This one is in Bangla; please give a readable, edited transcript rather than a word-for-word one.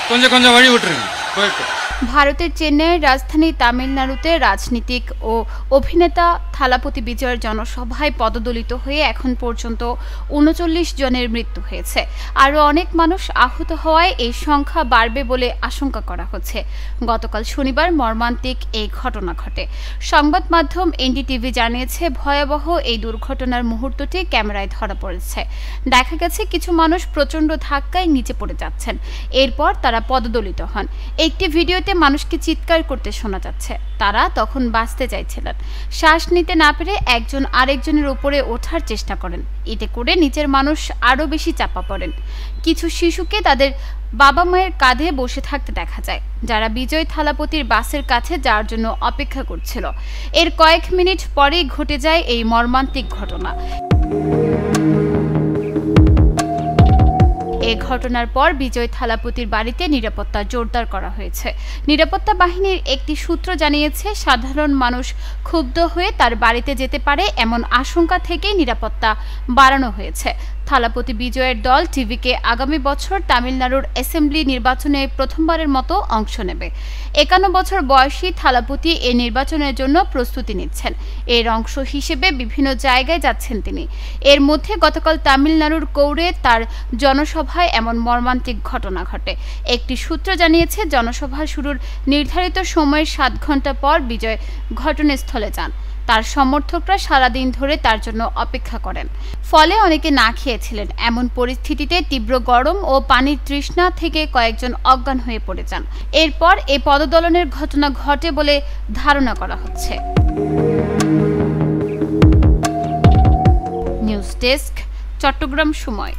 கொஞ்சம் கொஞ்சம் வழி விட்டுருங்க போயிட்டு ভারতের চেন্নাইয়ের রাজধানী তামিলনাড়ুতে রাজনীতিক ও অভিনেতা থালাপতি বিজয়ের জনসভায় পদদলিত হয়ে এখন পর্যন্ত ৩৯ জনের মৃত্যু হয়েছে। আরও অনেক মানুষ আহত হওয়ায় এই সংখ্যা বাড়বে বলে আশঙ্কা করা হচ্ছে। গতকাল শনিবার মর্মান্তিক এই ঘটনা ঘটে। সংবাদ মাধ্যম এনডিটিভি জানিয়েছে, ভয়াবহ এই দুর্ঘটনার মুহূর্তটি ক্যামেরায় ধরা পড়েছে। দেখা গেছে কিছু মানুষ প্রচণ্ড ধাক্কায় নিচে পড়ে যাচ্ছেন, এরপর তারা পদদলিত হন। একটি ভিডিওতে মানুষকে চিৎকার করতে শোনা যাচ্ছে। তারা তখন বাঁচতে চাইছিলেন। শ্বাস নিতে না পেরে একজন আরেকজনের উপরে ওঠার চেষ্টা করেন। এতে করে নিচের মানুষ আরও বেশি চাপা পড়েন। কিছু শিশুকে তাদের বাবা মায়ের কাঁধে বসে থাকতে দেখা যায়, যারা বিজয় থালাপতির বাসের কাছে যাওয়ার জন্য অপেক্ষা করছিল। এর কয়েক মিনিট পরেই ঘটে যায় এই মর্মান্তিক ঘটনা। এ ঘটনার পর বিজয় থালাপতির বাড়িতে নিরাপত্তা জোরদার করা হয়েছে। নিরাপত্তা বাহিনীর একটি সূত্র জানিয়েছে, সাধারণ মানুষ ক্ষুব্ধ হয়ে তার বাড়িতে যেতে পারে এমন আশঙ্কা থেকেই নিরাপত্তা বাড়ানো হয়েছে। থালাপতি বিজয়ের দল টিভিকে আগামী বছর তামিলনাড়ুর অ্যাসেম্বলি নির্বাচনে প্রথমবারের মতো অংশ নেবে। ৫১ বছর বয়সী থালাপতি এই নির্বাচনের জন্য প্রস্তুতি নিচ্ছেন। এর অংশ হিসেবে বিভিন্ন জায়গায় যাচ্ছেন তিনি। এর মধ্যে গতকাল তামিলনাড়ুর কৌড়ে তার জনসভায় এমন মর্মান্তিক ঘটনা ঘটে। একটি সূত্র জানিয়েছে, জনসভা শুরুর নির্ধারিত সময়ের ৭ ঘণ্টা পর বিজয় ঘটনাস্থলে যান। তার সমর্থকরা সারাদিন ধরে তার জন্য অপেক্ষা করেন। ফলে অনেকে না খেয়েছিলেন। এমন পরিস্থিতিতে তীব্র গরম ও পানির তৃষ্ণা থেকে কয়েকজন অজ্ঞান হয়ে পড়ে যান। এরপর এই পদদলনের ঘটনা ঘটে বলে ধারণা করা হচ্ছে। নিউজ ডেস্ক, চট্টগ্রাম সময়।